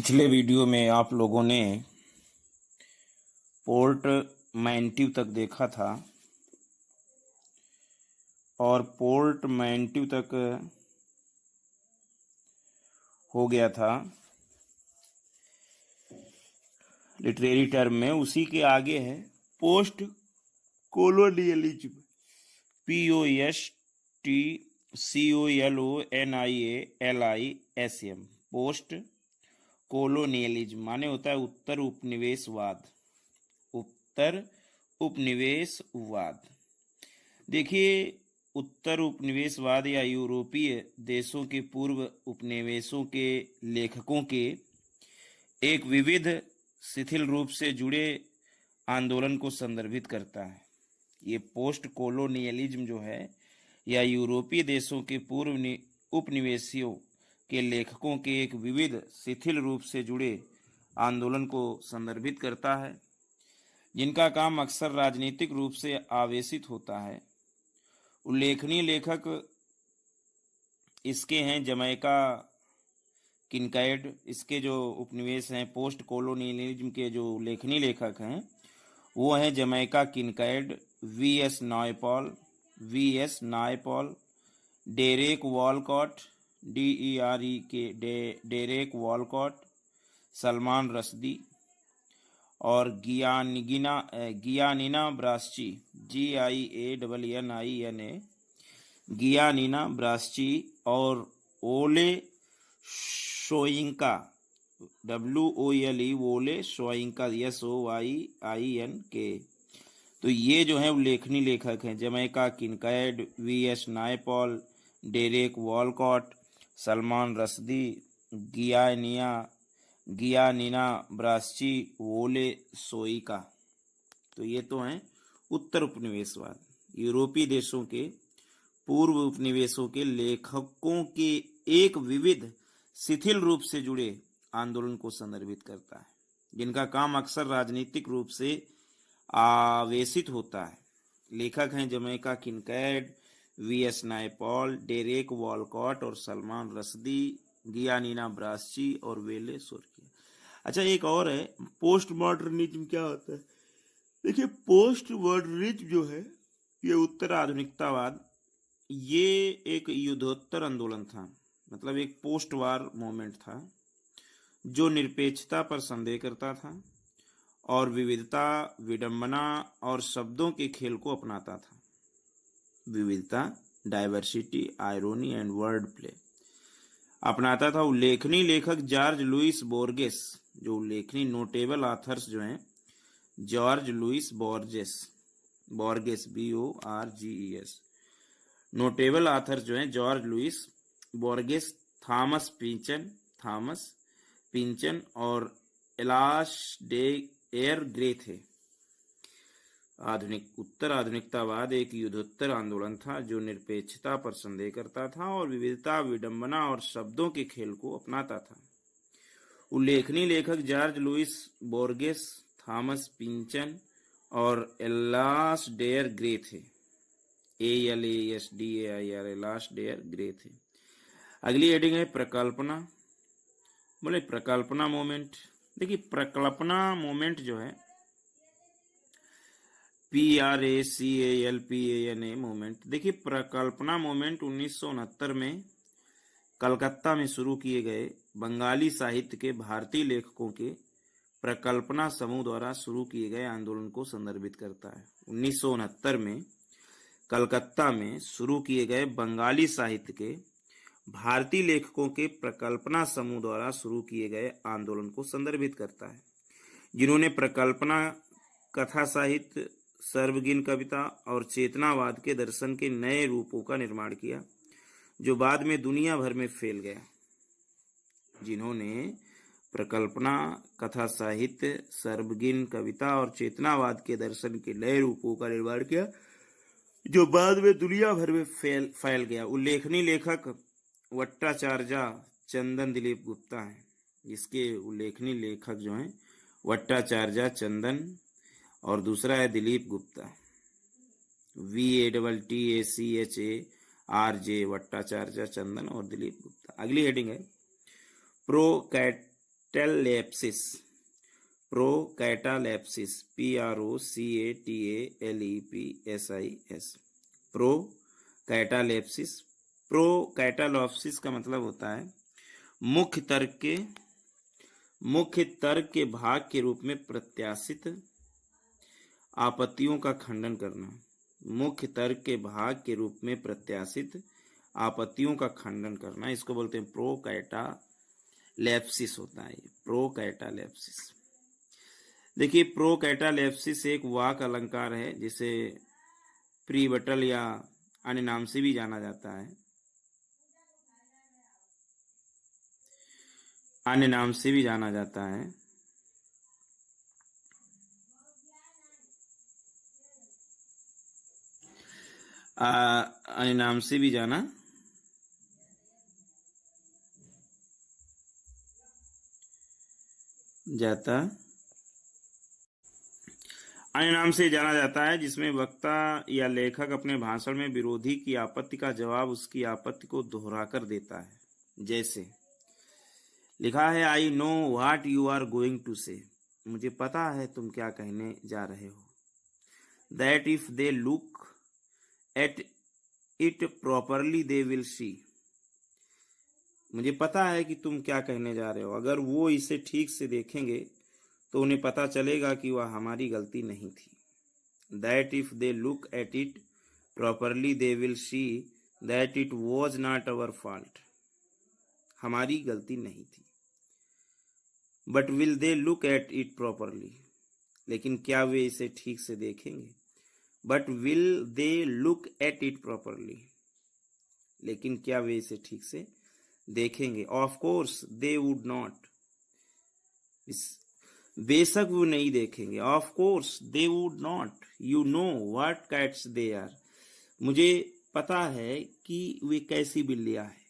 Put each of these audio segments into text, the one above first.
पिछले वीडियो में आप लोगों ने पोर्टमैंटिव तक देखा था और पोर्टमैंटिव तक हो गया था लिटरेरी टर्म में। उसी के आगे है post colonialism, POSTCOLONIALISM। Post colonialism माने होता है उत्तर उपनिवेशवाद। उत्तर उपनिवेशवाद, देखिए, उत्तर उपनिवेशवाद या यूरोपीय देशों के पूर्व उपनिवेशों के लेखकों के एक विविध शिथिल रूप से जुड़े आंदोलन को संदर्भित करता है। ये पोस्ट कोलोनियलिज्म जो है या यूरोपीय देशों के पूर्व उपनिवेशियों के लेखकों के एक विविध शिथिल रूप से जुड़े आंदोलन को संदर्भित करता है, जिनका काम अक्सर राजनीतिक रूप से आवेशित होता है। उल्लेखनीय लेखक इसके हैं जमैका किनकैड। इसके जो उपनिवेश हैं पोस्ट कोलोनियलिज्म के जो उल्लेखनीय लेखक हैं वो हैं Jamaica Kincaid, V S Naipaul, Derek Walcott, Derek Walcott, Salman Rushdie और गियानिना ब्रास्ची, GIANNINA, गियानिना ब्रास्ची और ओले शोइंका, WOLE, ओले शोइंका, SOYINK। तो ये जो है उल्लेखनीय लेखक हैं Jamaica Kincaid, VS Naipaul, Derek Walcott, Salman Rushdie, Giannina Braschi, Wole Soyinka. तो ये तो हैं उत्तर उपनिवेशवाद, यूरोपीय देशों के पूर्व उपनिवेशों के लेखकों के एक विविध शिथिल रूप से जुड़े आंदोलन को संदर्भित करता है, जिनका काम अक्सर राजनीतिक रूप से आवेशित होता है। लेखक हैं Jamaica Kincaid, VS Naipaul, Derek Walcott और सलमान रश्दी, गियानिना ब्रास्ची और वेले सोरकिया। अच्छा, एक और है पोस्ट मॉडर्निज्म। क्या होता है? देखिए, पोस्ट मॉडर्निज्म जो है ये उत्तर आधुनिकतावाद, ये एक युद्धोत्तर आंदोलन था, मतलब एक पोस्ट वार मूवमेंट था जो निरपेक्षता पर संदेह करता था और विविधता, विडंबना और शब्दों के खेल को अपनाता था। विविधता, डाइवर्सिटी, आयरोनी एंड वर्ड प्ले अपनाता था। उल्लेखनीय लेखक जॉर्ज लुइस बोर्गेस, जो उल्लेखनीय नोटेबल ऑथर्स जो हैं Jorge Luis Borges, BORGES, notable authors जो हैं Jorge Luis Borges, Thomas Pynchon और एलाश डे एयर ग्रे थे। उत्तर आधुनिकतावाद एक युद्धोत्तर आंदोलन था जो निरपेक्षता पर संदेह करता था और विविधता, विडंबना और शब्दों के खेल को अपनाता था। उल्लेखनीय लेखक George Luis Borges, Thomas Pynchon और एलाश डेयर ग्रे थे, ALASDAIR, एलाश डेयर ग्रे थे। अगली हेडिंग है प्रकल्पना। बोले प्रकल्पना मूवमेंट। देखिए, प्रकल्पना मूवमेंट जो है PRACALPANA मूवमेंट, देखिए, प्रकल्पना मूवमेंट 1969 में कलकत्ता में शुरू किए गए बंगाली साहित्य के भारतीय लेखकों के प्रकल्पना समूह द्वारा शुरू किए गए आंदोलन को संदर्भित करता है। 1969 में कलकत्ता में शुरू किए गए बंगाली साहित्य के भारतीय लेखकों के प्रकल्पना समूह द्वारा शुरू किए गए आंदोलन को संदर्भित करता है, जिन्होंने प्रकल्पना, कथा साहित्य, सर्वगीन कविता और चेतनावाद के दर्शन के नए रूपों का निर्माण किया, जो बाद में दुनिया भर में फैल गया। जिन्होंने प्रकल्पना, कथा साहित्य, सर्वगीन कविता और चेतनावाद के दर्शन के नए रूपों का निर्माण किया, जो बाद में दुनिया भर में फैल गया। उल्लेखनीय लेखक वट्टाचार्या चंदन दिलीप गुप्ता हैं। इसके उल्लेखनीय लेखक जो हैं वट्टाचार्या चंदन और दूसरा है दिलीप गुप्ता, VATTACHARJ, वट्टाचार्या चंदन और दिलीप गुप्ता। अगली हेडिंग है प्रोकैटालेप्सिस, प्रोकैटालेप्सिस, PROCATALEPSIS, प्रोकैटालेप्सिस। प्रोकैटालेप्सिस का मतलब होता है मुख्य तर्क के भाग के रूप में प्रत्याशित आपत्तियों का खंडन करना। मुख्य तर्क के भाग के रूप में प्रत्याशित आपत्तियों का खंडन करना, इसको बोलते हैं प्रोकैटालेप्सिस होता है। प्रोकैटालेप्सिस, देखिए प्रोकैटालेप्सिस एक वाक अलंकार है जिसे प्रीबटल या अन्य नाम से भी जाना जाता है। अन्य नाम से भी जाना जाता है। अन्य नाम से भी जाना जाता अन्य नाम से जाना जाता है जिसमें वक्ता या लेखक अपने भाषण में विरोधी की आपत्ति का जवाब उसकी आपत्ति को दोहराकर देता है। जैसे लिखा है, I know what you are going to say, मुझे पता है तुम क्या कहने जा रहे हो। That if they look at it properly they will see, मुझे पता है कि तुम क्या कहने जा रहे हो, अगर वो इसे ठीक से देखेंगे तो उन्हें पता चलेगा कि वह हमारी गलती नहीं थी। That if they look at it properly they will see that it was not our fault, हमारी गलती नहीं थी। But will they look at it properly, लेकिन क्या वे इसे ठीक से देखेंगे। But will they look at it properly, लेकिन क्या वे इसे ठीक से देखेंगे। Of course they would not, बेशक वो नहीं देखेंगे। Of course they would not, you know what cats they are, मुझे पता है कि वे कैसी बिल्लियां हैं।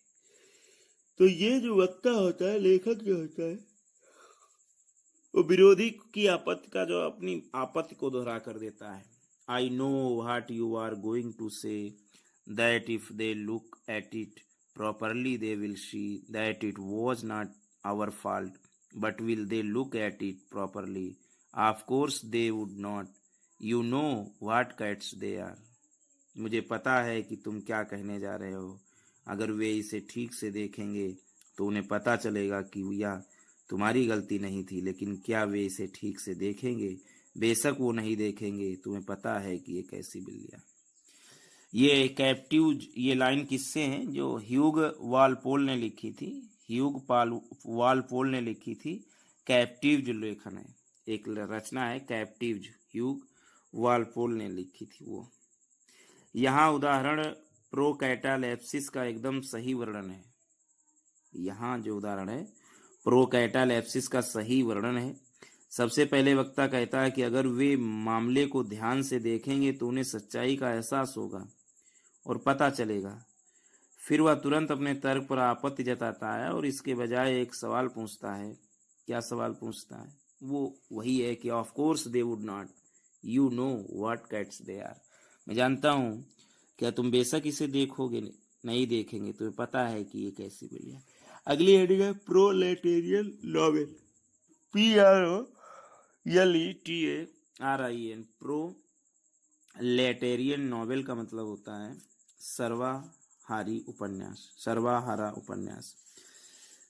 तो ये जो वक्ता होता है, लेखक जो होता है, वो विरोधी की आपत्ति का जो अपनी आपत्ति को दोहरा कर देता है। I know what you are going to say that if they look at it properly they will see that it was not our fault, but will they look at it properly, of course they would not, you know what cats they are, मुझे पता है कि तुम क्या कहने जा रहे हो, अगर वे इसे ठीक से देखेंगे तो उन्हें पता चलेगा कि यह तुम्हारी गलती नहीं थी, लेकिन क्या वे इसे ठीक से देखेंगे। बेशक वो नहीं देखेंगे, तुम्हें पता है कि ये कैसी बिल्लियां। ये कैप्टिव, ये लाइन किससे हैं, जो ह्यूग वालपोल ने लिखी थी। वालपोल ने लिखी थी। कैप्टिव जो लेखन है, एक रचना है कैप्टिव, ह्यूग वालपोल ने लिखी थी वो। यहाँ उदाहरण प्रोकैटालेप्सिस का एकदम सही वर्णन है। यहाँ जो उदाहरण है प्रोकैटालेप्सिस का सही वर्णन है। सबसे पहले वक्ता कहता है कि अगर वे मामले को ध्यान से देखेंगे तो उन्हें सच्चाई का एहसास होगा और पता चलेगा। फिर वह तुरंत अपने तर्क पर आपत्ति जताता है और इसके बजाय एक सवाल पूछता है। क्या सवाल पूछता है? वो वही है कि of course they would not, you know what cats they are, मैं जानता हूँ क्या तुम बेशक इसे देखोगे नहीं देखेंगे, तुम्हें पता है कि ये कैसी बिल्लियां। अगली हेडिंग है proletarian novel, PROLETARIAN। Proletarian novel का मतलब होता है सर्वहारी उपन्यास, सर्वहारा उपन्यास।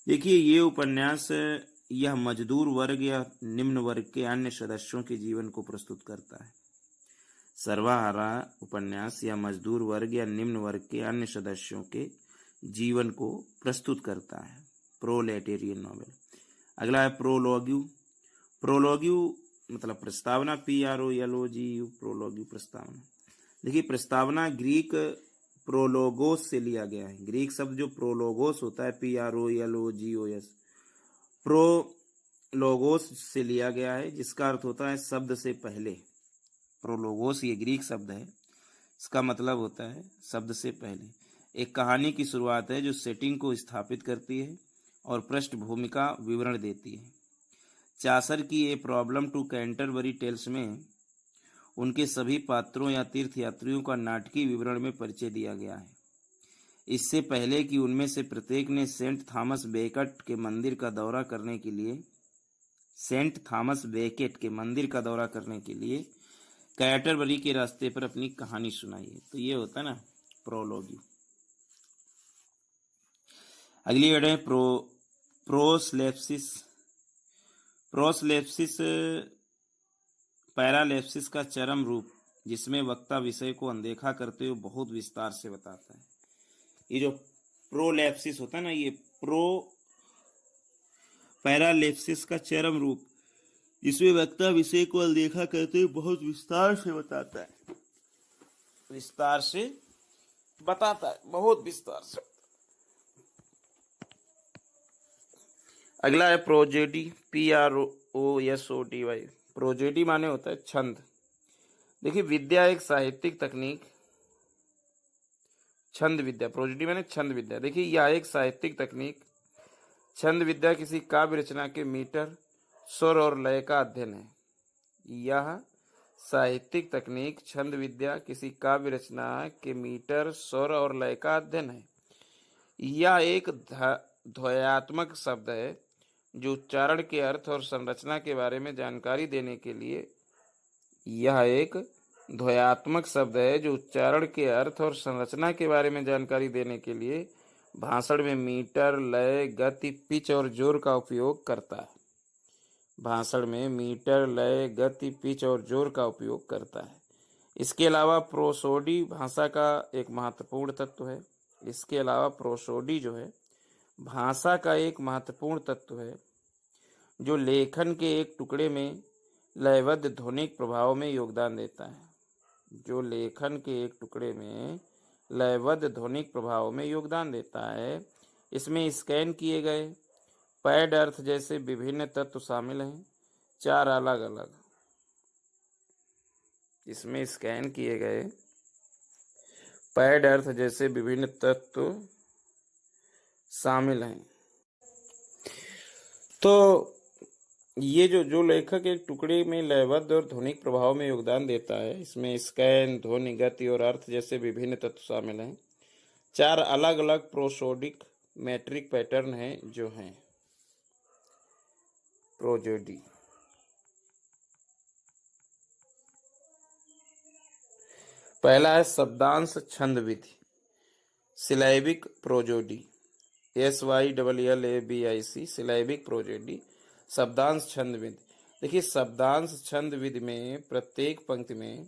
देखिए ये उपन्यास यह मजदूर वर्ग या निम्न वर्ग के अन्य सदस्यों के जीवन को प्रस्तुत करता है। सर्वहारा उपन्यास या मजदूर वर्ग या निम्न वर्ग के अन्य सदस्यों के जीवन को प्रस्तुत करता है, प्रोलेटेरियन नॉवेल। अगला है प्रोलोग्यू। प्रोलोग्यू मतलब प्रस्तावना, PROLOGU, प्रोलोग्यू प्रस्तावना। देखिए प्रस्तावना ग्रीक प्रोलोगोस से लिया गया है। ग्रीक शब्द जो प्रोलोगोस होता है, PROLOGOS, प्रोलोगोस से लिया गया है, जिसका अर्थ होता है शब्द से पहले। प्रोलोगोस ये ग्रीक शब्द है, इसका मतलब होता है शब्द से पहले। एक कहानी की शुरुआत है जो सेटिंग को स्थापित करती है और पृष्ठभूमि का विवरण देती है। चासर की a problem to Canterbury Tales में उनके सभी पात्रों या तीर्थयात्रियों का नाटकीय विवरण में परिचय दिया गया है। इससे पहले कि उनमें से प्रत्येक ने सेंट थॉमस बेकेट के मंदिर का दौरा करने के लिए कैटरबरी के रास्ते पर अपनी कहानी सुनाई है। तो ये होता है ना प्रोलॉग। अगली वर्ड है प्रोस्लेप्सिस। प्रोस्लेप्सिस पैरालेप्सिस का चरम रूप, जिसमें वक्ता विषय को अनदेखा करते हुए बहुत विस्तार से बताता है। ये जो प्रोलेप्सिस होता है ना, ये पैरालेप्सिस का चरम रूप, जिसमें वक्ता विषय को अनदेखा करते हुए बहुत विस्तार से बताता है। बहुत विस्तार से। अगला है प्रोजेडी, PROSODY। प्रोजेडी माने होता है छंद। देखिए, विद्या एक साहित्यिक तकनीक, छंद विद्या, प्रोजेडी माने छंद विद्या। देखिए, यह एक साहित्यिक तकनीक, छंद विद्या किसी काव्य रचना के मीटर, स्वर और लय का अध्ययन है। यह साहित्यिक तकनीक, छंद विद्या किसी काव्य रचना के मीटर, स्वर और लय का अध्ययन है। यह एक ध्वन्यात्मक शब्द है जो उच्चारण के अर्थ और संरचना के बारे में जानकारी देने के लिए भाषण में मीटर, लय, गति, पिच और जोर का उपयोग करता है। इसके अलावा प्रोसोडी भाषा का एक महत्वपूर्ण तत्व है, जो लेखन के एक टुकड़े में लयबद्ध ध्वनिक प्रभाव में योगदान देता है। इसमें स्कैन किए गए पैड अर्थ जैसे विभिन्न तत्व शामिल हैं। चार अलग अलग तो ये जो लेखक एक टुकड़े में लयबद्ध और ध्वनिक प्रभाव में योगदान देता है, इसमें स्कैन, ध्वनि, गति और अर्थ जैसे विभिन्न तत्व शामिल हैं। चार अलग अलग प्रोसोडिक मैट्रिक पैटर्न हैं जो हैं प्रोजेडी। पहला है शब्दांश छंद विधि, सिलैबिक प्रोजेडी, SYLLABIC, सिलैबिक प्रोजेडी, शब्दांश छंद विधि। देखिए, शब्दांश छंद विधि में प्रत्येक पंक्ति में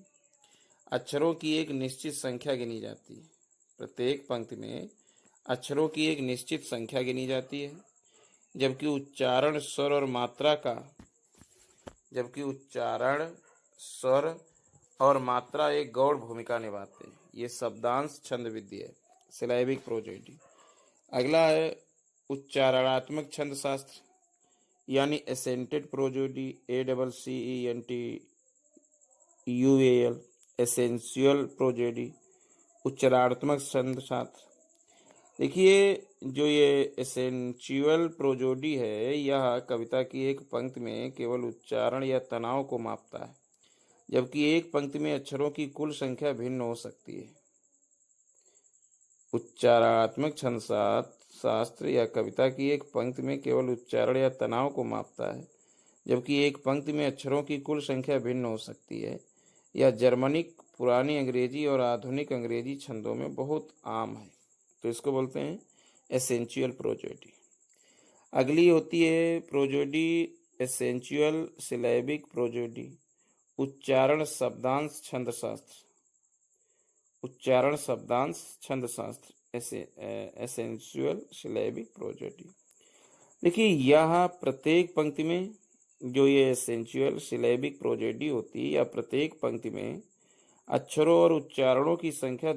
अक्षरों की एक निश्चित संख्या गिनी जाती है, जबकि उच्चारण, स्वर और मात्रा एक गौण भूमिका निभाते हैं। ये शब्दांश छंद विधि है, सिलैबिक प्रोजेडी। अगला है उच्चारणात्मक छंद शास्त्र, यानी एसेंटेड प्रोजेडी, ACCENTUAL, एसेंशियल प्रोजेडी, उच्चारणात्मक छंद शास्त्र। देखिए, जो ये एसेंशियल प्रोजेडी है, यह कविता की एक पंक्ति में केवल उच्चारण या तनाव को मापता है, जबकि एक पंक्ति में अक्षरों की कुल संख्या भिन्न हो सकती है। उच्चारणात्मक छंद शास्त्र या कविता की एक पंक्ति में केवल उच्चारण या तनाव को मापता है, जबकि एक पंक्ति में अक्षरों की कुल संख्या भिन्न हो सकती है। यह जर्मनिक, पुरानी अंग्रेजी और आधुनिक अंग्रेजी छंदों में बहुत आम है, तो इसको बोलते हैं एसेंशियल प्रोजेडी। अगली होती है प्रोजेडी एसेंशियल सिलैबिक प्रोजेडी, उच्चारण शब्दांश छंद शास्त्र, एसेंशियल सिलैबिक प्रोजेडी। देखिए, यह प्रत्येक पंक्ति में, जो ये एसेंशियल सिलैबिक प्रोजेडी होती है, या प्रत्येक पंक्ति में अक्षरों और उच्चारणों की संख्या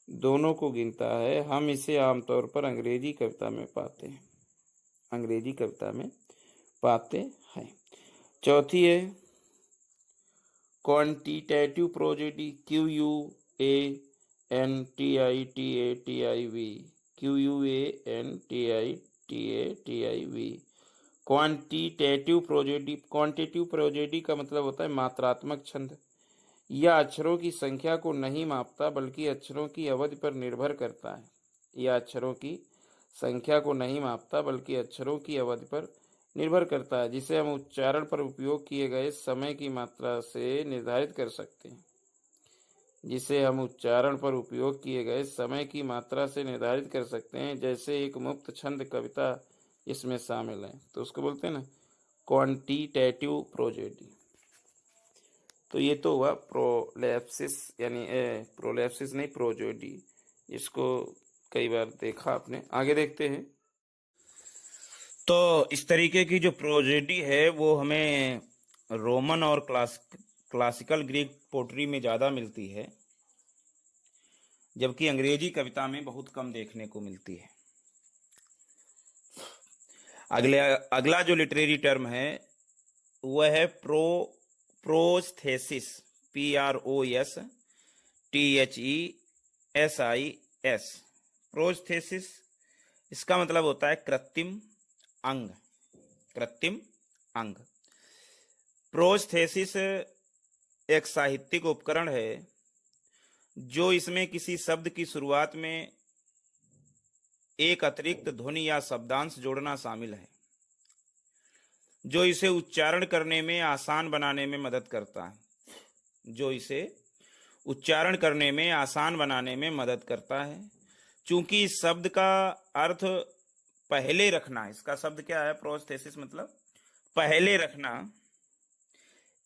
दोनों को गिनता है। हम इसे आमतौर पर अंग्रेजी कविता में पाते हैं। चौथी है क्वांटिटेटिव प्रोजेडी, QUANTITATIV। क्वांटिटेटिव प्रोजेडी का मतलब होता है मात्रात्मक छंद। यह अक्षरों की संख्या को नहीं मापता बल्कि अक्षरों की अवधि पर निर्भर करता है। यह अक्षरों की संख्या को नहीं मापता बल्कि अक्षरों की अवधि पर निर्भर करता है, जिसे हम उच्चारण पर उपयोग किए गए समय की मात्रा से निर्धारित कर सकते हैं। जिसे हम उच्चारण पर उपयोग किए गए समय की मात्रा से निर्धारित कर सकते हैं, जैसे एक मुक्त छंद कविता इसमें शामिल है, तो उसको बोलते हैं ना क्वांटिटेटिव प्रोजेडी। तो ये तो हुआ प्रोलेप्सिस, यानी प्रोलेप्सिस नहीं, प्रोजेडी। इसको कई बार देखा आपने। आगे देखते हैं। तो इस तरीके की जो प्रोजेडी है वो हमें रोमन और क्लासिकल ग्रीक पोट्री में ज़्यादा मिलती है, जबकि अंग्रेजी कविता में बहुत कम देखने को मिलती है। अगला जो लिटरेरी टर्म है वह है प्रोस्थेसिस, PROSTHESIS। प्रोस्थेसिस, इसका मतलब होता है कृत्रिम अंग। कृत्रिम अंग। प्रोस्थेसिस एक साहित्यिक उपकरण है जो इसमें किसी शब्द की शुरुआत में एक अतिरिक्त ध्वनि या शब्दांश जोड़ना शामिल है, जो इसे उच्चारण करने में आसान बनाने में मदद करता है। जो इसे उच्चारण करने में आसान बनाने में मदद करता है। चूंकि इस शब्द का अर्थ पहले रखना, इसका शब्द क्या है, प्रोस्थेसिस मतलब पहले रखना,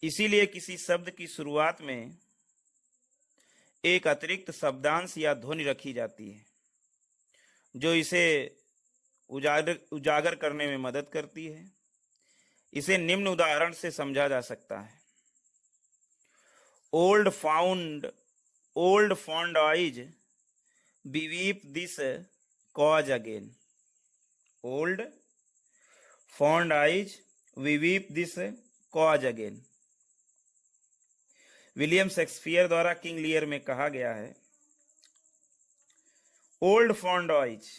इसीलिए किसी शब्द की शुरुआत में एक अतिरिक्त शब्दांश या ध्वनि रखी जाती है, जो इसे उजागर करने में मदद करती है। इसे निम्न उदाहरण से समझा जा सकता है। Old fond eyes beweep this cause again. Old fond eyes beweep this cause again. William Shakespeare द्वारा किंग लियर में कहा गया है, old fond eyes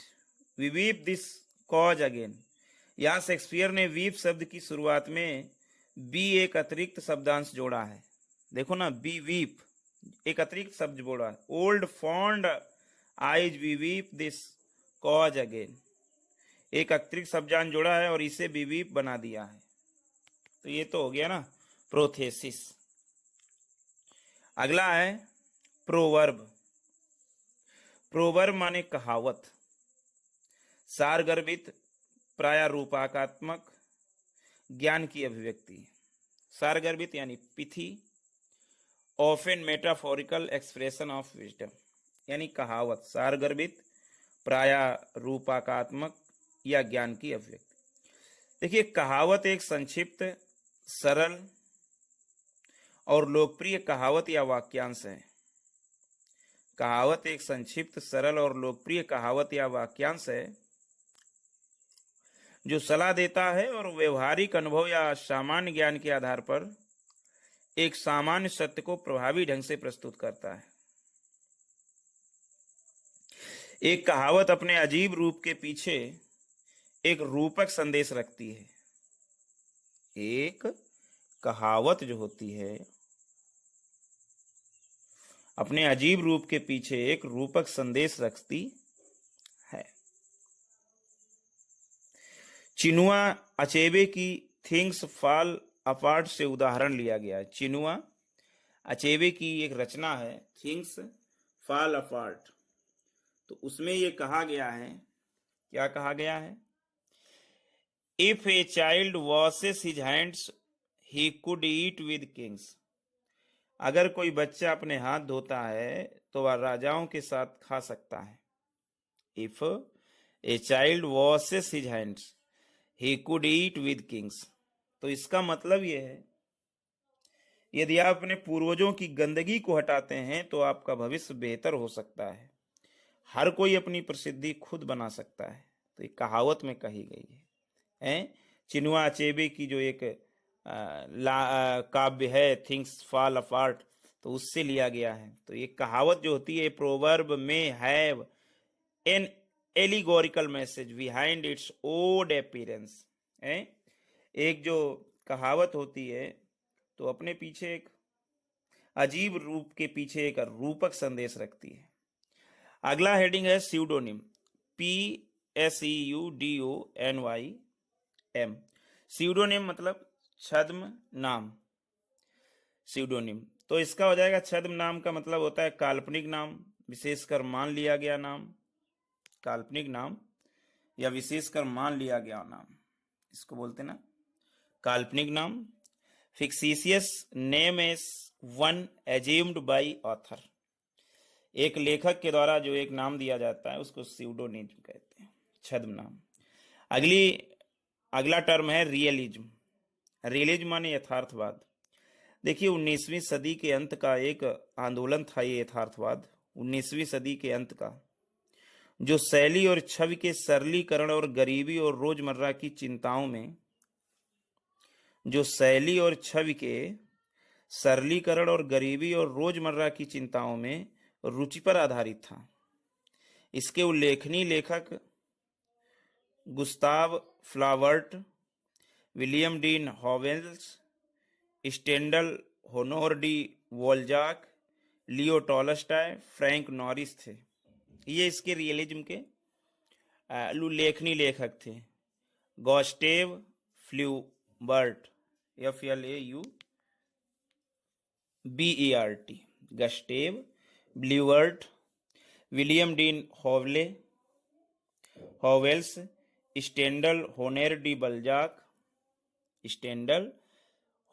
beweep this cause again. यहां शेक्सपियर ने वीप शब्द की शुरुआत में बी एक अतिरिक्त शब्दांश जोड़ा है। देखो ना, बी वीप एक अतिरिक्त शब्द जोड़ा है। Old fond eyes beweep this cause again, एक अतिरिक्त शब्दांश जोड़ा है और इसे बी वीप बना दिया है। तो ये तो हो गया ना प्रोथेसिस। अगला है प्रोवर्ब। प्रोवर्ब माने कहावत, सारगर्भित, प्रायरूपकात्मक, ज्ञान की अभिव्यक्ति। सारगर्भित यानी pithy, often metaphorical expression of wisdom, यानी कहावत, सारगर्भित, प्रायरूपकात्मक या ज्ञान की अभिव्यक्ति। देखिए, कहावत एक संक्षिप्त, सरल और लोकप्रिय कहावत या वाक्यांश है। कहावत एक संक्षिप्त, सरल और लोकप्रिय कहावत या वाक्यांश है जो सलाह देता है और व्यवहारिक अनुभव या सामान्य ज्ञान के आधार पर एक सामान्य सत्य को प्रभावी ढंग से प्रस्तुत करता है। एक कहावत अपने अजीब रूप के पीछे एक रूपक संदेश रखती है। एक कहावत जो होती है अपने अजीब रूप के पीछे एक रूपक संदेश रखती है। चिनुआ अचेबे की थिंग्स फॉल अपार्ट से उदाहरण लिया गया है। चिनुआ अचेबे की एक रचना है थिंग्स फॉल अपार्ट, तो उसमें ये कहा गया है, क्या कहा गया है, if a child washes his hands he could eat with Kings. अगर कोई बच्चा अपने हाथ धोता है तो वह राजाओं के साथ खा सकता है। If a child washes his hands he could eat with Kings. तो इसका मतलब यह है, यदि आप अपने पूर्वजों की गंदगी को हटाते हैं तो आपका भविष्य बेहतर हो सकता है। हर कोई अपनी प्रसिद्धि खुद बना सकता है। तो एक कहावत में कही गई है। चिनुआ अचेबे की जो एक काव्य है थिंग्स फॉल अपार्ट, तो उससे लिया गया है। तो ये कहावत जो होती है, प्रोवर्ब में have an allegorical message behind its odd appearance. एक जो कहावत होती है तो अपने पीछे एक अजीब रूप के पीछे एक रूपक संदेश रखती है। अगला हेडिंग है स्यूडोनिम, PSEUDONYM। स्यूडोनिम मतलब छद्म नाम। स्यूडोनिम तो इसका हो जाएगा, छद्म नाम का मतलब होता है काल्पनिक नाम, विशेषकर मान लिया गया नाम, काल्पनिक नाम या विशेषकर मान लिया गया नाम, इसको बोलते ना काल्पनिक नाम। Fictitious name is one assumed by author, एक लेखक के द्वारा जो एक नाम दिया जाता है उसको स्यूडोनिम कहते हैं, छद्म नाम। अगला टर्म है रियलिज्म। रियलिज्म माने यथार्थवाद। देखिए 19वीं सदी के अंत का एक आंदोलन था ये यथार्थवाद, 19वीं सदी के अंत का, जो शैली और छवि के सरलीकरण और गरीबी और रोजमर्रा की चिंताओं में, जो शैली और छवि के सरलीकरण और गरीबी और रोजमर्रा की चिंताओं में रुचि पर आधारित था। इसके उल्लेखनीय लेखक Gustave Flaubert, William Dean Howells, Stendhal Honoré de Balzac, Leo Tolstoy, Frank Norris थे। ये इसके रियलिज्म के उल्लेखनीय लेखक थे। Gustave Flaubert, FLAUBERT, Gustave Flaubert, William Dean Howells, Stendhal Honoré de Balzac, Stendhal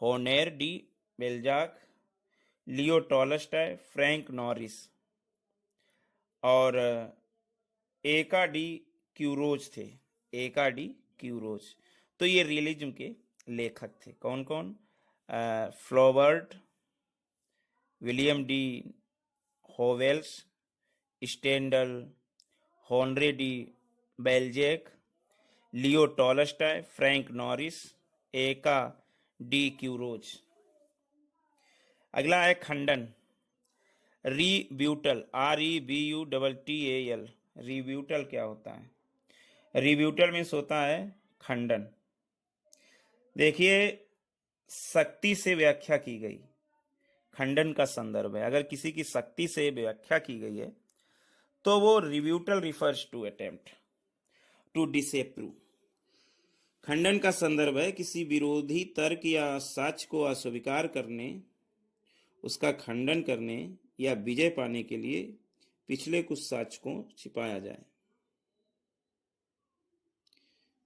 Honoré de Balzac, Leo Tolstoy, Frank Norris और Eça de क्यूरोज थे। एका डी क्यूरोज, तो ये रियलिज्म के लेखक थे। कौन कौन? Flaubert, William D Howells, Stendhal Honoré de Balzac, Leo Tolstoy, Frank Norris, Eça de Queirós. अगला है खंडन, रिब्यूटल, REBUTTAL। रिब्यूटल क्या होता है? रिब्यूटल मीन्स होता है खंडन। देखिए शक्ति से व्याख्या की गई खंडन का संदर्भ है। अगर किसी की शक्ति से व्याख्या की गई है तो वो रिब्यूटल रिफर्स टू अटेम्प्ट टू डिसएप्रूव। खंडन का संदर्भ है किसी विरोधी तर्क या साक्ष्य को अस्वीकार करने, उसका खंडन करने या विजय पाने के लिए पिछले कुछ साक्ष्य को छिपाया जाए,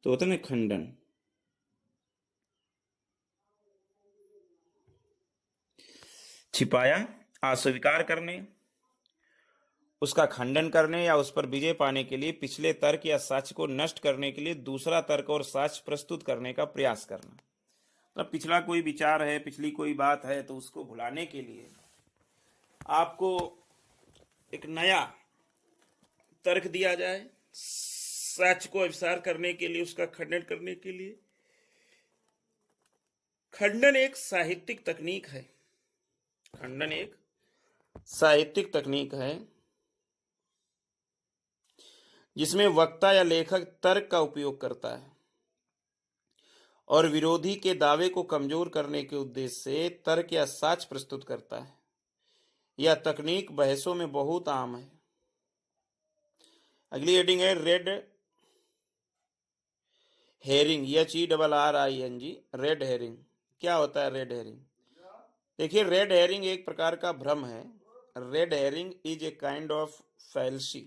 तो होता है खंडन। छिपाया, अस्वीकार करने, उसका खंडन करने या उस पर विजय पाने के लिए पिछले तर्क या साक्ष्य को नष्ट करने के लिए दूसरा तर्क और साक्ष्य प्रस्तुत करने का प्रयास करना। मतलब पिछला कोई विचार है, पिछली कोई बात है, तो उसको भुलाने के लिए आपको एक नया तर्क दिया जाए, साक्ष्य को अविष्कार करने के लिए, उसका खंडन करने के लिए। खंडन एक साहित्यिक तकनीक है। खंडन एक साहित्यिक तकनीक है जिसमें वक्ता या लेखक तर्क का उपयोग करता है और विरोधी के दावे को कमजोर करने के उद्देश्य से तर्क या साक्ष्य प्रस्तुत करता है। यह तकनीक बहसों में बहुत आम है। अगली हेडिंग है red herring, HERRING, red herring. क्या होता है रेड हेरिंग? देखिए रेड हेरिंग एक प्रकार का भ्रम है। Red herring is a kind of fallacy,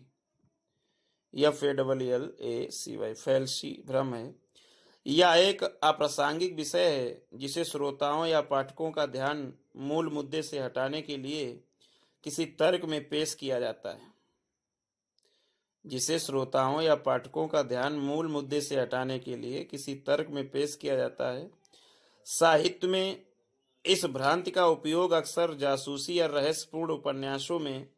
FALLACY, fallacy भ्रम है। यह एक अप्रासंगिक विषय है जिसे श्रोताओं या पाठकों का ध्यान मूल मुद्दे से हटाने के लिए किसी तर्क में पेश किया जाता है। जिसे श्रोताओं या पाठकों का ध्यान मूल मुद्दे से हटाने के लिए किसी तर्क में पेश किया जाता है। साहित्य में इस भ्रांति का उपयोग अक्सर जासूसी या रहस्यपूर्ण उपन्यासों में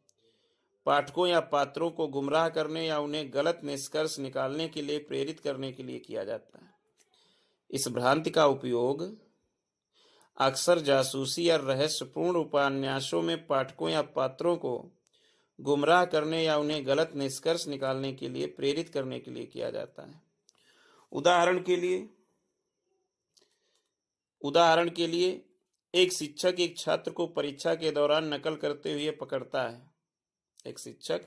पाठकों या पात्रों को गुमराह करने या उन्हें गलत निष्कर्ष निकालने के लिए प्रेरित करने के लिए किया जाता है। इस भ्रांति का उपयोग अक्सर जासूसी या रहस्यपूर्ण उपन्यासों में पाठकों या पात्रों को गुमराह करने या उन्हें गलत निष्कर्ष निकालने के लिए प्रेरित करने के लिए किया जाता है। उदाहरण के लिए एक शिक्षक एक छात्र को परीक्षा के दौरान नकल करते हुए पकड़ता है। एक शिक्षक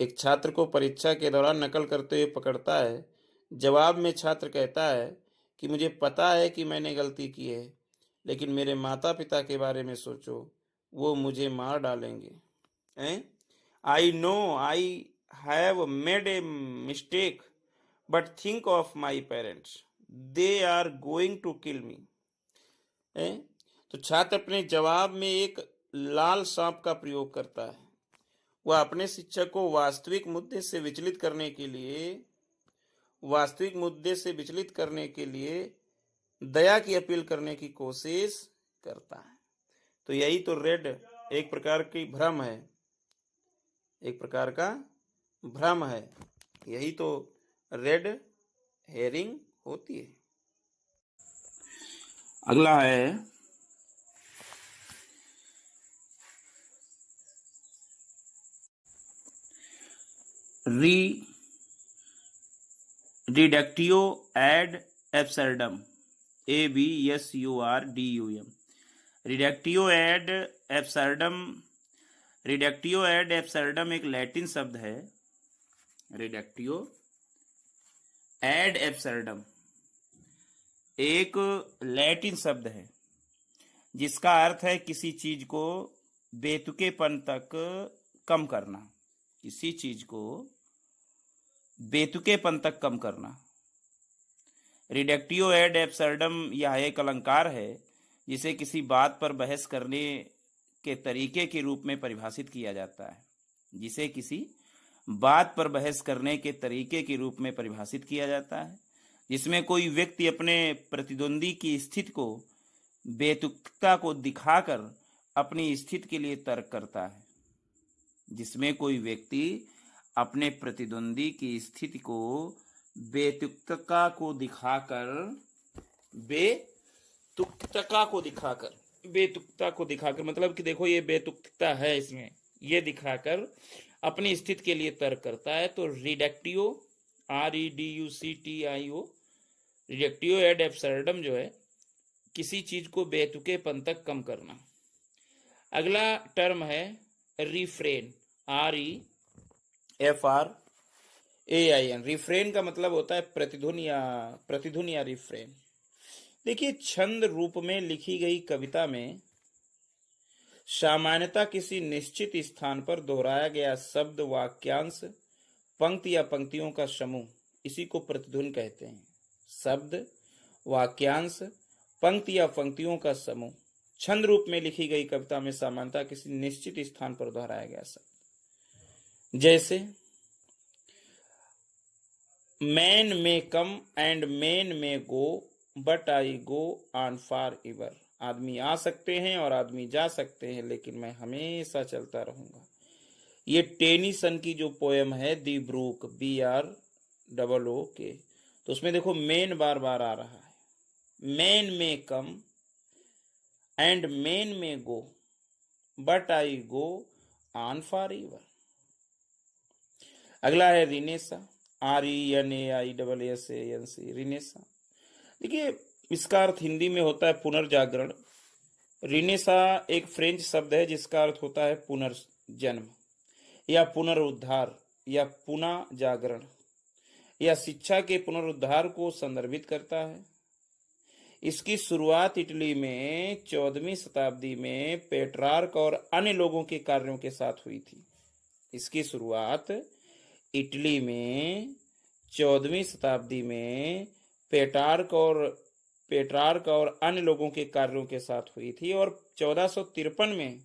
एक छात्र को परीक्षा के दौरान नकल करते हुए पकड़ता है। जवाब में छात्र कहता है कि मुझे पता है कि मैंने गलती की है, लेकिन मेरे माता-पिता के बारे में सोचो, वो मुझे मार डालेंगे। हैं? I know I have made a mistake, but think of my parents. They are going to kill me. हैं? तो छात्र अपने जवाब में एक लाल सांप का प्रयोग करता है। वह अपने शिक्षक को वास्तविक मुद्दे से विचलित करने के लिए दया की अपील करने की कोशिश करता है। तो यही तो रेड एक प्रकार की भ्रम है, एक प्रकार का भ्रम है। यही तो रेड हेरिंग होती है। अगला है रिडक्टियो एड एब्सर्डम, ABSURDUM। रिडक्टियो एड एब्सर्डम एक लैटिन शब्द है। रिडक्टियो एड एब्सर्डम एक लैटिन शब्द है जिसका अर्थ है किसी चीज को बेतुकेपन तक कम करना। किसी चीज को बेतुकेपन तक कम करना। रिडक्टियो एड एब्सर्डम यह एक अलंकार है जिसे किसी बात पर बहस करने के तरीके के रूप में परिभाषित किया जाता है। जिसे किसी बात पर बहस करने के तरीके के रूप में परिभाषित किया जाता है जिसमें कोई व्यक्ति अपने प्रतिद्वंदी की स्थिति को बेतुकता को दिखाकर अपनी स्थिति के लिए तर्क करता है। जिसमें कोई व्यक्ति अपने प्रतिद्वंदी की स्थिति को बेतुकता को दिखाकर मतलब कि देखो ये बेतुकता है इसमें, ये दिखाकर अपनी स्थिति के लिए तर्क करता है। तो रिडक्टियो REDUCTIO रिडक्टियो एड एब्सर्डम जो है किसी चीज को बेतुकेपन तक कम करना। अगला टर्म है रिफ्रेन, REFRAIN। रिफ्रेन का मतलब होता है प्रतिध्वनि या रिफ्रेन। देखिए, छंद रूप में लिखी गई कविता में सामान्यतः किसी निश्चित स्थान पर दोहराया गया शब्द, वाक्यांश, पंक्ति या पंक्तियों का समूह, इसी को प्रतिध्वनि कहते हैं। शब्द, वाक्यांश, पंक्ति या पंक्तियों का समूह छंद रूप में लिखी गई कविता में सामान्यतः किसी निश्चित स्थान पर दोहराया गया शब्द। जैसे मैन में कम एंड मैन में go but I go on for ever. आदमी आ सकते हैं और आदमी जा सकते हैं, लेकिन मैं हमेशा चलता रहूंगा। ये टेनीसन की जो पोयम है दी ब्रूक, BROOK, तो उसमें देखो मेन बार बार आ रहा है। मैन में कम एंड मैन में go but I go on for ever. अगला है रिनेसा, RENAISSANC, रिनेसा। देखिए, इसका अर्थ हिंदी में होता है पुनर्जागरण। रिनेसा एक फ्रेंच शब्द है जिसका अर्थ होता है पुनर्जन्म या पुनरुद्धार या पुनः जागरण या शिक्षा के पुनरुद्धार को संदर्भित करता है। इसकी शुरुआत इटली में 14वीं शताब्दी में पेट्रार्क और अन्य लोगों के कार्यों के साथ हुई थी। इसकी शुरुआत इटली में 14वीं शताब्दी में पेट्रार्क और अन्य लोगों के कार्यों के साथ हुई थी और 1453 में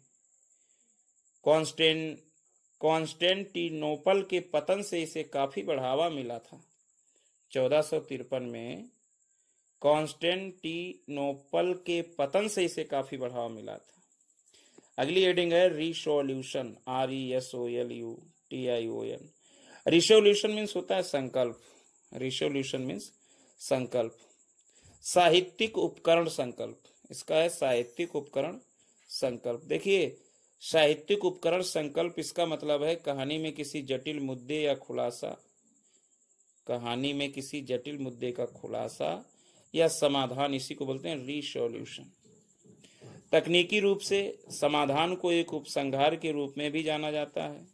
कॉन्स्टेंटिनोपल के पतन से इसे काफी बढ़ावा मिला था। 1453 में कॉन्स्टेंटिनोपल के पतन से इसे काफी बढ़ावा मिला था। अगली हेडिंग है रिसोल्यूशन, RESOLUTION। रिसोल्यूशन मीन्स होता है संकल्प। रिसोल्यूशन मीन्स संकल्प। साहित्यिक उपकरण संकल्प, इसका है साहित्यिक उपकरण संकल्प। देखिए, साहित्यिक उपकरण संकल्प इसका मतलब है कहानी में किसी जटिल मुद्दे का खुलासा या समाधान, इसी को बोलते हैं रिसोल्यूशन। तकनीकी रूप से समाधान को एक उपसंहार के रूप में भी जाना जाता है।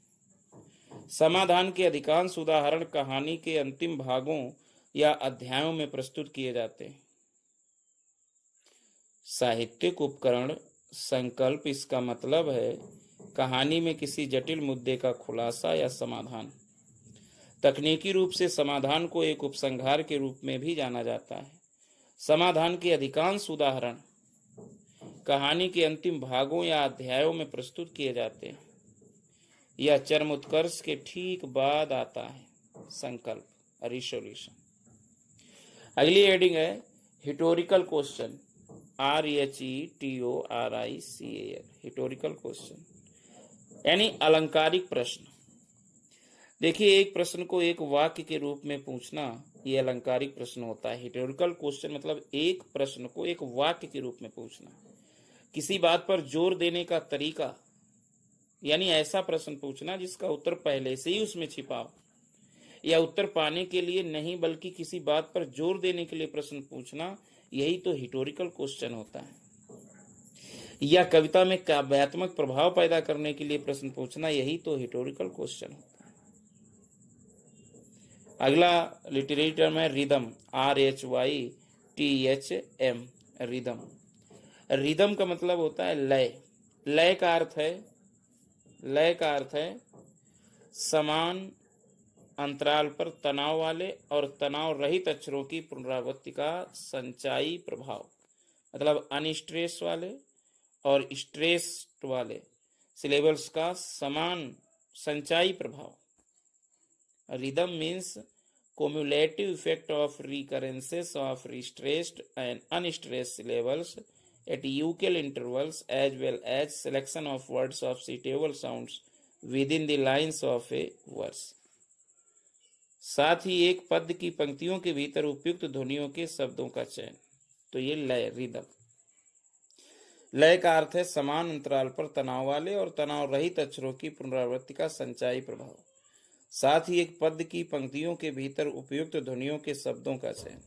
समाधान के अधिकांश उदाहरण कहानी के अंतिम भागों या अध्यायों में प्रस्तुत किए जाते हैं। साहित्यिक उपकरण संकल्प, इसका मतलब है कहानी में किसी जटिल मुद्दे का खुलासा या समाधान। तकनीकी रूप से समाधान को एक उपसंहार के रूप में भी जाना जाता है। समाधान के अधिकांश उदाहरण कहानी के अंतिम भागों या अध्यायों में प्रस्तुत किए जाते हैं। यह चरम उत्कर्ष के ठीक बाद आता है, संकल्प, रिसोल्यूशन। अगली हेडिंग है historical question, RHETORICAL, historical question यानी अलंकारिक प्रश्न। देखिए, एक प्रश्न को एक वाक्य के रूप में पूछना ये अलंकारिक प्रश्न होता है। हिस्टोरिकल क्वेश्चन मतलब एक प्रश्न को एक वाक्य के रूप में पूछना, किसी बात पर जोर देने का तरीका, यानी ऐसा प्रश्न पूछना जिसका उत्तर पहले से ही उसमें छिपा हो, या उत्तर पाने के लिए नहीं बल्कि किसी बात पर जोर देने के लिए प्रश्न पूछना, यही तो हिस्टोरिकल क्वेश्चन होता है। या कविता में काव्यात्मक प्रभाव पैदा करने के लिए प्रश्न पूछना, यही तो हिस्टोरिकल क्वेश्चन होता है। अगला लिटरेरी टर्म है रिदम, RHYTHM, रिदम। रिदम का मतलब होता है लय। लय का अर्थ है समान अंतराल पर तनाव वाले और तनाव रहित अक्षरों की पुनरावृत्ति का संचाई प्रभाव, मतलब अनस्ट्रेस वाले और स्ट्रेस्ड वाले सिलेबल्स का समान संचाई प्रभाव। Rhythm means cumulative effect of recurrences of stressed and unstressed syllables at equal intervals, as well as selection of words of suitable sounds within the lines of a verse। साथ ही एक पद की पंक्तियों के भीतर उपयुक्त ध्वनियों के शब्दों का चयन। तो ये लय, रिदम। लय का अर्थ है समान अंतराल पर तनाव वाले और तनाव रहित अक्षरों की पुनरावृत्ति का संचाई प्रभाव, साथ ही एक पद की पंक्तियों के भीतर उपयुक्त ध्वनियों के शब्दों का चयन।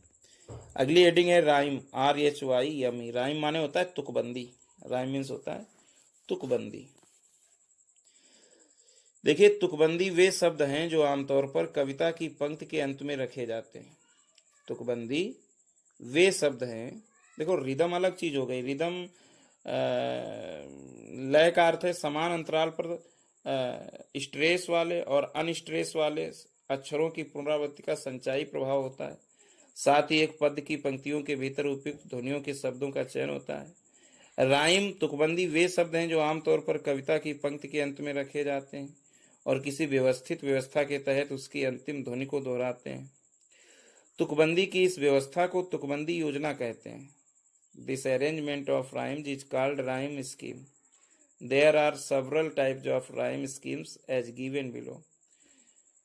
अगली हेडिंग है राइम, RHYME। राइम माने होता है तुकबंदी। राइम मीन्स होता है तुकबंदी। देखिए, तुकबंदी वे शब्द हैं जो आमतौर पर कविता की पंक्ति के अंत में रखे जाते हैं। तुकबंदी वे शब्द हैं। देखो, रिदम अलग चीज हो गई। रिदम लय का अर्थ है समान अंतराल पर स्ट्रेस वाले और अनस्ट्रेस वाले अक्षरों की पुनरावृत्ति का संचाई प्रभाव होता है, साथ ही एक पद की पंक्तियों के भीतर उपयुक्त ध्वनियों के शब्दों का चयन होता है। राइम, तुकबंदी वे शब्द हैं जो आमतौर पर कविता की पंक्ति के अंत में रखे जाते हैं और किसी व्यवस्थित व्यवस्था के तहत उसकी अंतिम ध्वनि को दोहराते हैं। तुकबंदी की इस व्यवस्था को तुकबंदी योजना कहते हैं। This arrangement of rhymes is called rhyme scheme. There are several types of rhyme schemes as given below।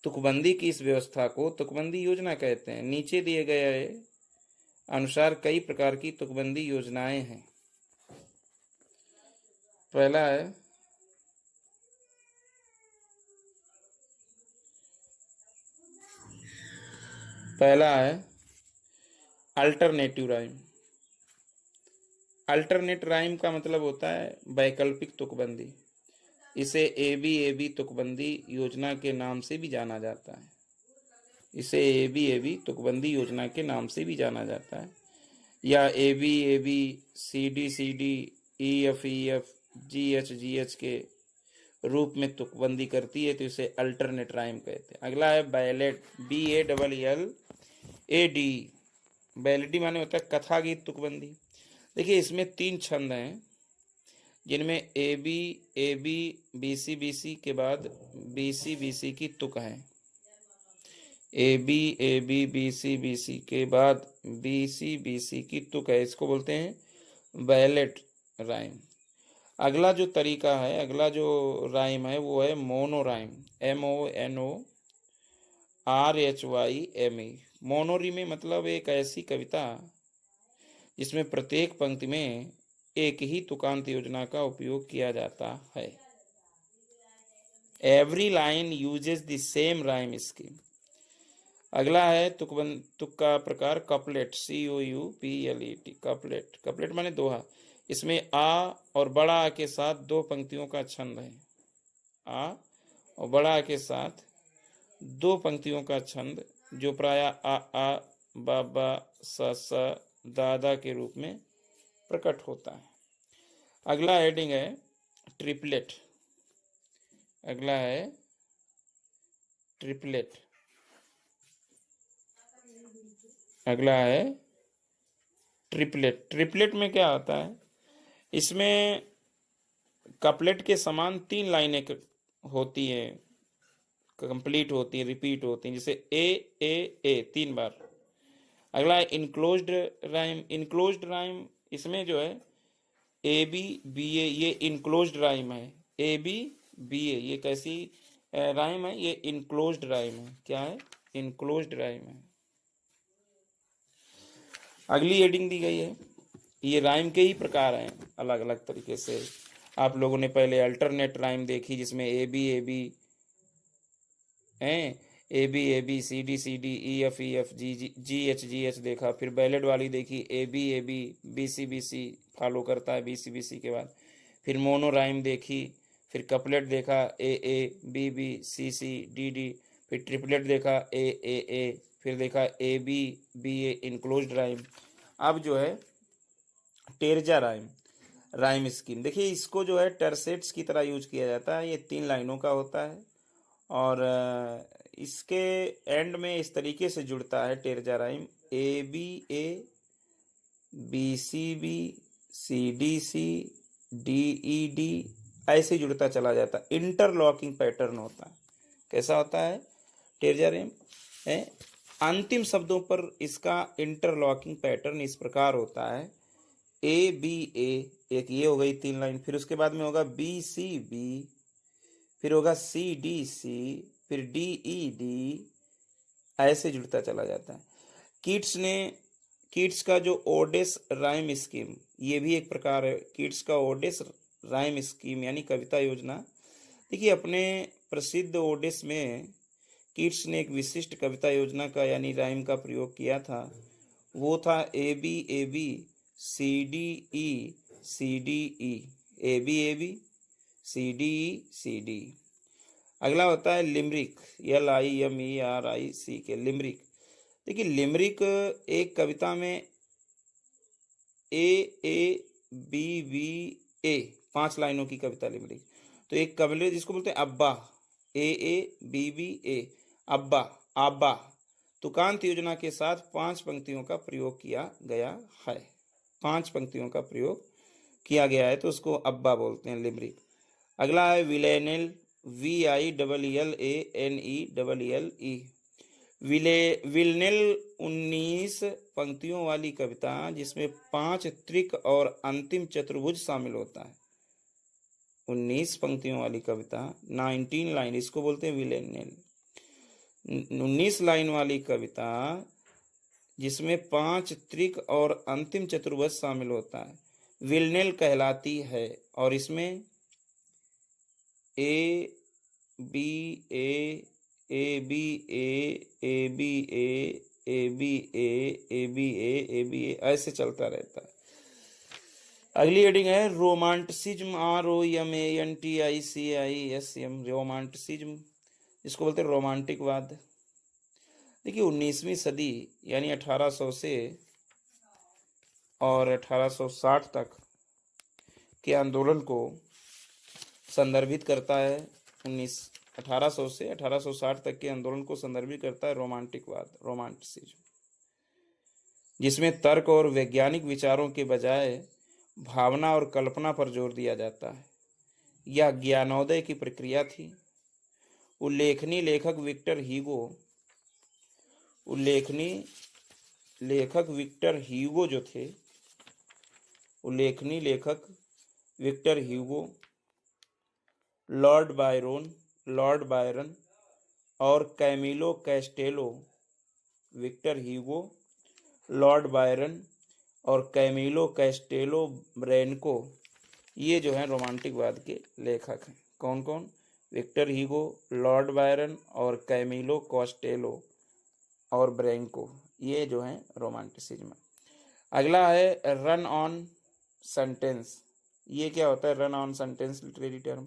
तुकबंदी की इस व्यवस्था को तुकबंदी योजना कहते हैं। नीचे दिए गए अनुसार कई प्रकार की तुकबंदी योजनाएं हैं। पहला है अल्टरनेटिव राइम। अल्टरनेट राइम का मतलब होता है वैकल्पिक तुकबंदी। इसे ABAB तुकबंदी योजना के नाम से भी जाना जाता है। इसे ABAB तुकबंदी योजना के नाम से भी जाना जाता है, या ABAB CD EF GH के रूप में तुकबंदी करती है, तो इसे अल्टरनेट राइम कहते हैं। अगला है बैलेड, BALLAD। बैलेडी माने होता है कथा गीत तुकबंदी। देखिए, इसमें 3 छंद हैं जिनमें AB BC के बाद BC की तुक है। AB BC के बाद BC की तुक है, इसको बोलते हैं बैलेट राइम। अगला जो तरीका है, अगला जो राइम है वो है मोनो राइम, MONORHYME। मोनोरिमे मतलब एक ऐसी कविता जिसमें प्रत्येक पंक्ति में एक ही तुकांत योजना का उपयोग किया जाता है। Every line uses the same rhyme scheme. अगला है तुक का प्रकार कपलेट, COUPLET। कपलेट माने दोहा। इसमें आ और बड़ा आ के साथ दो पंक्तियों का छंद है। आ और बड़ा आ के साथ दो पंक्तियों का छंद जो प्राय आ बा बा सा दादा के रूप में प्रकट होता है। अगला हेडिंग है ट्रिपलेट। अगला है ट्रिपलेट। अगला है ट्रिपलेट। ट्रिपलेट में क्या होता है, इसमें कपलेट के समान 3 लाइनें होती हैं, कंप्लीट होती हैं, रिपीट होती हैं, जैसे ए 3 बार। अगला है इनक्लोज्ड राइम। इनक्लोज्ड राइम इसमें जो है ए बी बी ए, ये इनक्लोज्ड राइम है। ए बी बी ए ये कैसी राइम है, ये इनक्लोज्ड राइम है। क्या है, इनक्लोज्ड राइम है। अगली हेडिंग दी गई है, ये राइम के ही प्रकार हैं अलग अलग तरीके से। आप लोगों ने पहले अल्टरनेट राइम देखी जिसमें ए बी हैं, A B C D E F G H देखा। फिर बैलेड वाली देखी, ए बी सी फॉलो करता है बी सी के बाद। फिर मोनो राइम देखी। फिर कपलेट देखा, ए बी सी डी। फिर ट्रिपलेट देखा, ए। फिर देखा A B A enclosed rhyme. अब जो है टेरजा राइम, राइम स्कीम देखिए, इसको जो है टर्सेट्स की तरह यूज किया जाता है। ये 3 लाइनों का होता है और इसके एंड में इस तरीके से जुड़ता है terza rhyme, A B C D E D, ऐसे जुड़ता चला जाता है। इंटरलॉकिंग पैटर्न होता है। कैसा होता है टेरजा राइम है, अंतिम शब्दों पर इसका इंटरलॉकिंग पैटर्न इस प्रकार होता है, ए बी ए, एक ये हो गई 3 लाइन। फिर उसके बाद में होगा बी सी बी, फिर होगा सी डी सी, फिर डी ई डी, ऐसे जुड़ता चला जाता है। कीट्स का जो ओडेस राइम स्कीम, ये भी एक प्रकार है। कीट्स का ओडेस राइम स्कीम यानी कविता योजना। देखिए, अपने प्रसिद्ध ओडेस में कीट्स ने एक विशिष्ट कविता योजना का यानी राइम का प्रयोग किया था। वो था A B C D E C D E, A B C D. अगला होता है लिमरिक, LIMERIC के लिमरिक। देखिए, लिमरिक एक कविता में ए बी ए 5 लाइनों की कविता लिमरिक। तो एक कविता जिसको बोलते हैं अब्बा, ए बी ए, अब्बा आब्बा, तुकांत योजना के साथ 5 पंक्तियों का प्रयोग किया गया है। 5 पंक्तियों का प्रयोग किया गया है तो उसको अब्बा बोलते हैं, लिमरिक। अगला है विलेनेल, VILLANELLE। विलनेल 19 पंक्तियों वाली कविता जिसमें 5 त्रिक और अंतिम चतुर्भुज शामिल होता है। 19 पंक्तियों वाली कविता, 19 लाइन, इसको बोलते हैं विलेनेल। 19 लाइन वाली कविता जिसमें 5 त्रिक और अंतिम चतुर्भुज शामिल होता है, विलनेल कहलाती है। और इसमें ए बी ए ऐसे चलता रहता है। अगली हेडिंग है रोमांटिसिज्म, ROMANTICISM, रोमांटिसिज्म, इसको बोलते हैं रोमांटिकवाद। देखिए, 19वीं सदी यानी 1800 से और 1860 तक के आंदोलन को संदर्भित करता है। 1800 से 1860 तक के आंदोलन को संदर्भित करता है रोमांटिकवाद, रोमांटिसिज्म, जिसमें तर्क और वैज्ञानिक विचारों के बजाय भावना और कल्पना पर जोर दिया जाता है। यह ज्ञानोदय की प्रक्रिया थी। उल्लेखनीय लेखक विक्टर ह्यूगो जो थे, उल्लेखनीय लेखक विक्टर ह्यूगो, लॉर्ड बायरन और Camilo Castelo. Victor Hugo, Lord Byron और कैमिलो कैस्टेलो ब्रेनको, ये जो हैं रोमांटिकवाद के लेखक हैं। कौन कौन? विक्टर ह्यूगो, लॉर्ड बायरन और कैमिलो कैस्टेलो और ब्रेनको, ये जो हैं रोमांटिसिज्म। अगला है रन ऑन सेंटेंस, ये क्या होता है? Run on sentence literary term.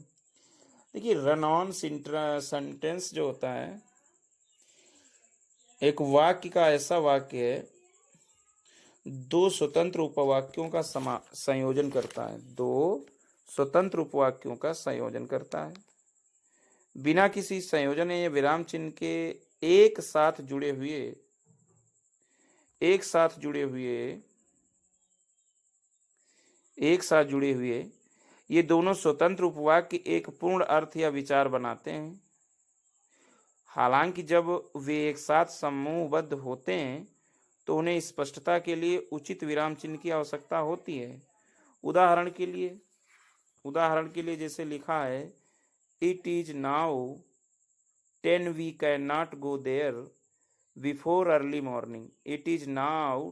देखिए रन ऑन सेंटेंस जो होता है, एक वाक्य का ऐसा वाक्य है, दो स्वतंत्र उपवाक्यों का संयोजन करता है, दो स्वतंत्र उपवाक्यों का संयोजन करता है, बिना किसी संयोजन या विराम चिन्ह के एक साथ जुड़े हुए ये दोनों स्वतंत्र उपवाक्य एक पूर्ण अर्थ या विचार बनाते हैं। हालांकि जब वे एक साथ समूहबद्ध होते हैं तो उन्हें स्पष्टता के लिए उचित विराम चिन्ह की आवश्यकता होती है। उदाहरण के लिए जैसे लिखा है, it is now 10 we can not go there before early morning. It is now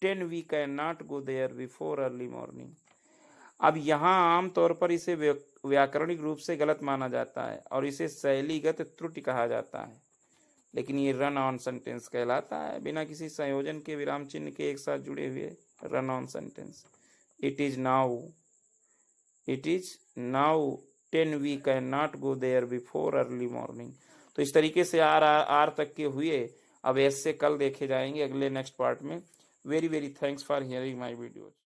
10 we can not go there before early morning. अब यहाँ आमतौर पर इसे व्याकरणिक रूप से गलत माना जाता है और इसे शैलीगत त्रुटि कहा जाता है, लेकिन ये रन ऑन सेंटेंस कहलाता है, बिना किसी संयोजन के विराम चिन्ह के एक साथ जुड़े हुए run on sentence. It is now 10 we can not go there before early morning. तो इस तरीके से आर तक के हुए। अब ऐसे कल देखे जाएंगे अगले नेक्स्ट पार्ट में। Very very thanks for hearing my videos.